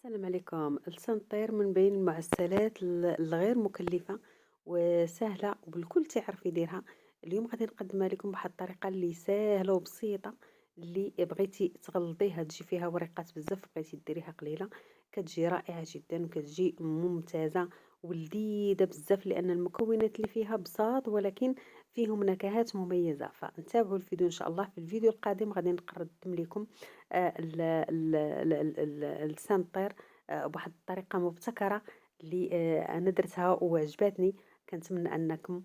السلام عليكم. لسان الطير من بين المعسلات الغير مكلفة وسهلة والكل تعرف يديرها. اليوم غادي نقدمها لكم بواحد الطريقة اللي سهلة وبسيطة، اللي بغيتي تغلطيها تجي فيها ورقات بزاف، بغيتي ديريها قليلة كتجي رائعة جدا وكتجي ممتازة ولذيذة بزاف، لأن المكونات اللي فيها بساط ولكن فيهم نكهات مميزة. فنتابعوا الفيديو إن شاء الله. في الفيديو القادم غادي نقدم لكم لسان الطير بواحد الطريقة مبتكرة اللي أنا درتها وعجبتني. كنتمنى أنكم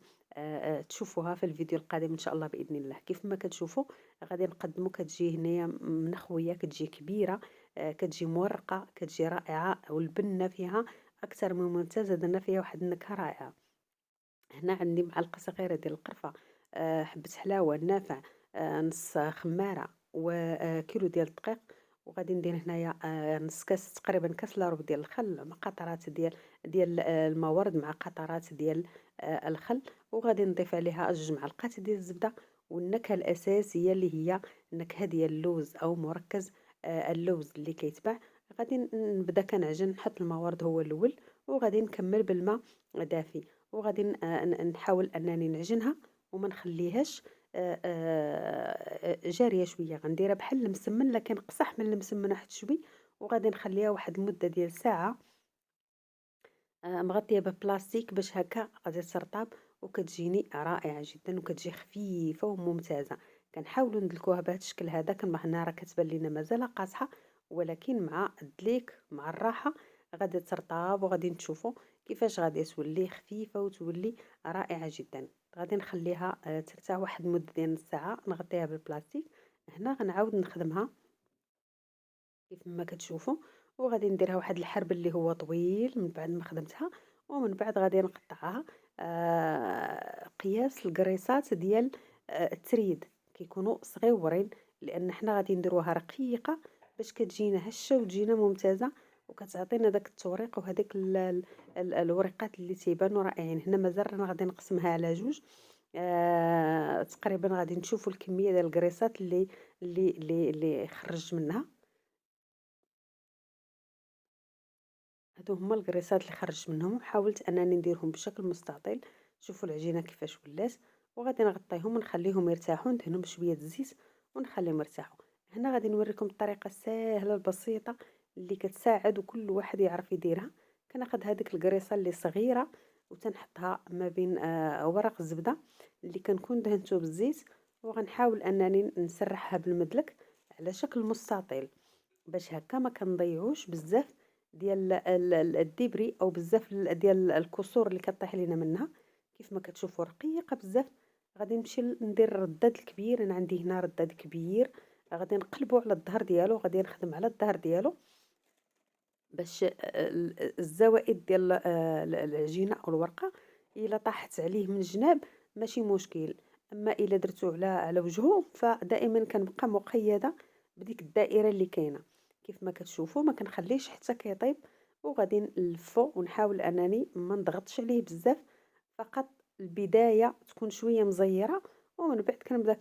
تشوفوها في الفيديو القادم إن شاء الله بإذن الله. كيف ما كتشوفوا غادي نقدمو، كتجي هنايا منخوية، كتجي كبيرة، كتجي مورقة، كتجي رائعة، والبنة فيها أكثر من ممتازة، درنا فيها واحد النكهة رائعة. هنا عندي معلقة صغيرة ديال القرفة، حبة حلاوة، النافع، نص خمارة، وكيلو ديال الدقيق. وغادي ندير هنايا نص كاس، تقريبا كاس إلا ربع ديال الخل مع قطرات ديال المورد، مع قطرات ديال الخل. وغادي نضيف عليها 2 معلقات ديال الزبدة. والنكهة الأساسية اللي هي النكهة ديال اللوز أو مركز اللوز اللي كيتباع. غادي نبدا كنعجن، نحط المورد هو الأول، وغادي نكمل بالماء دافي. وغادي نحاول أنني نعجنها وما نخليهاش جارية شوية. غنديرها بحال المسمن، لكن قصح من المسمن واحد شوي. وغادي نخليها واحد المدة ديال ساعة مغطية ببلاستيك باش هكا غادي ترطاب، وكتجيني رائعة جدا وكتجي خفيفة وممتازة. كنحاولوا ندلكوها بهذا الشكل هذا. هنا راه كتبان لينا مازال قاصحة، ولكن مع الدليك مع الراحة غادي ترطاب، وغادي نشوفوا كيفاش غادي تولي خفيفة وتولي رائعة جدا. غادي نخليها ترتاح واحد المدة ديال نص ساعة، نغطيها بالبلاستيك. هنا غنعاود نخدمها كيف ما كتشوفوا، وغادي نديرها واحد الحرب اللي هو طويل من بعد ما خدمتها. ومن بعد غادي نقطعها قياس القريصات ديال التريد، كيكونوا صغيورين، لان حنا غادي نديروها رقيقه باش كتجينا هشه وتجينا ممتازه، وكتعطينا داك التوريق وهذيك الورقات اللي تيبانوا رائعين. هنا مازال رانا غادي نقسمها على جوج. تقريبا غادي نشوفوا الكميه ديال القريصات اللي خرج منها. هادو هما الكريسات اللي خرجت منهم، حاولت انني نديرهم بشكل مستطيل. شوفوا العجينه كيفاش ولات. وغادي نغطيهم ونخليهم يرتاحوا، ندهنهم بشويه الزيت ونخليهم يرتاحوا. هنا غادي نوريكم الطريقه السهله البسيطه اللي كتساعد وكل واحد يعرف يديرها. كناخذ هذيك الكريسه اللي صغيره وتنحطها ما بين ورق الزبده اللي كنكون دهنته بالزيت، وغنحاول انني نسرحها بالمدلك على شكل مستطيل، باش هكا ما كنضيعوش بزاف ديال الدبري او بزاف ديال الكسور اللي كطيح لينا منها. كيف ما كتشوفوا رقيقه بزاف. غادي نمشي ندير الرداد الكبير، انا عندي هنا رداد كبير، غادي نقلبو على الظهر ديالو، غادي نخدم على الظهر ديالو باش الزوائد ديال العجينه او الورقه الا طاحت عليه من الجناب ماشي مشكل. اما الا درتو على وجهه فدائما كنبقى مقيده بديك الدائره اللي كاينه. كيف ما كتشوفوا ما كنخليش حتى كيطيب، وغادي نلفو ونحاول انني ما نضغطش عليه بزاف، فقط البدايه تكون شويه مزيره، ومن بعد كنبدا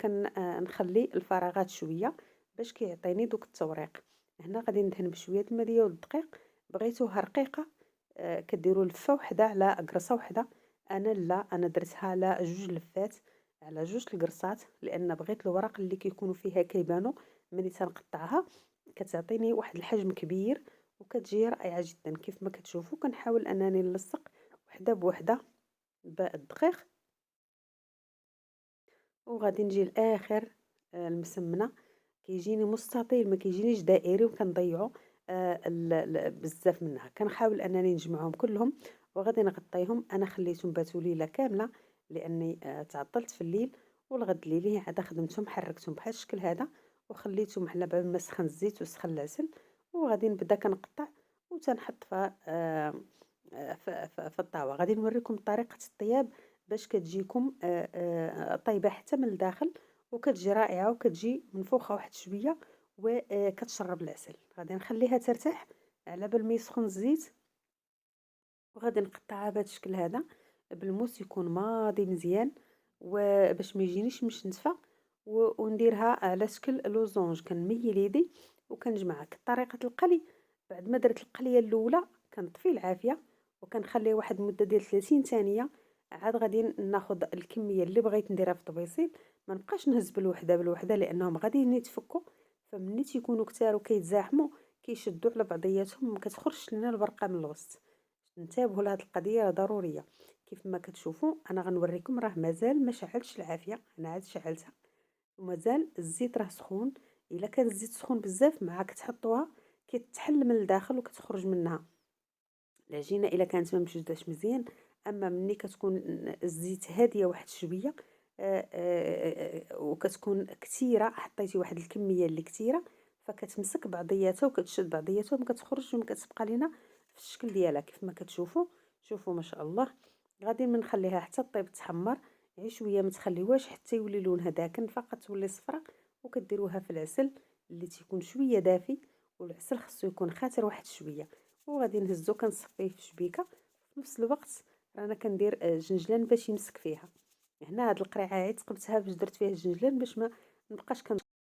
نخلي الفراغات شويه باش كيعطيني دوك التوريق. هنا غادي ندهن بشويه الماء ديال الدقيق. بغيتوها رقيقه كديروا لفه وحده على قرصه وحده. انا لا، انا درتها على جوج لفات، على جوج القرصات، لان بغيت الورق اللي كيكونوا فيها كيبانوا ملي تنقطعها. كتعطيني واحد الحجم كبير وكتجي رائعه جدا. كيف ما كتشوفوا كنحاول انني نلصق وحده بوحده بالدقيق، وغادي نجي لاخر المسمنه. كيجيني مستطيل، ما كيجينيش دائري، وكنضيعو بزاف منها. كنحاول انني نجمعهم كلهم وغادي نغطيهم. انا خليتهم باتوا ليله كامله لاني تعطلت في الليل، والغد الليلي عاد خدمتهم حركتهم بهذا الشكل هذا، وخليتهم على بال ما سخن الزيت وسخن العسل. وغادي نبدا كنقطع وتنحط في الطاوه. غادي نوريكم طريقه الطياب باش كتجيكم طايبه حتى من الداخل، وكتجي رائعه وكتجي منفوخه واحد شويه وكتشرب العسل. غادي نخليها ترتاح على بال ما يسخن الزيت، وغادي نقطعها بهذا الشكل هذا بالموس يكون ماضي مزيان، وباش ما يجينيش مشنتفه. ونديرها على شكل لوزونج. كنميل يدي وكنجمعها كطريقه القلي. بعد ما درت القليه الاولى كنطفي العافيه وكنخليه واحد المده ديال 30 ثانيه. عاد غادي ناخذ الكميه اللي بغيت نديرها في الطبيصيل، ما نبقاش نهز بالوحده بالوحده لانهم غاديين يتفكوا. فملي تيكونوا كتار وكيتزاحموا كيشدوا على بعضياتهم ما كتخرجش لنا البرقه من الوسط. انتبهوا لهاد القضيه راه ضروريه. كيف ما كتشوفوا انا غنوريكم راه مازال ما شعلتش العافيه، انا عاد شعلتها ومازال الزيت راه سخون. الا كان الزيت سخون بزاف مع كتحطوها كتحل من الداخل وكتخرج منها العجينه الا كانت ما مشداش مزيان. اما ملي كتكون الزيت هاديه واحد شويه وكتكون كثيره، حطيتي واحد الكميه اللي كثيره فكتمسك بعضياتها وكتشد بعضياتها وما كتخرجش وما كتبقى لينا في الشكل ديالها كيف ما كتشوفوا. شوفوا ما شاء الله. غادي نخليها حتى طيب تحمر، غير شويه ما تخليوهاش حتى يولي لونها داكن فقط تولي صفراء. وكديروها في العسل اللي تيكون شويه دافي، والعسل خصو يكون خاطر واحد شويه. وغادي نهزو كنصفيه في شبيكه. في نفس الوقت رانا كندير جنجلان باش يمسك فيها. هنا هاد القريعه عيت قبتها باش درت فيها الجنجلان باش ما نبقاش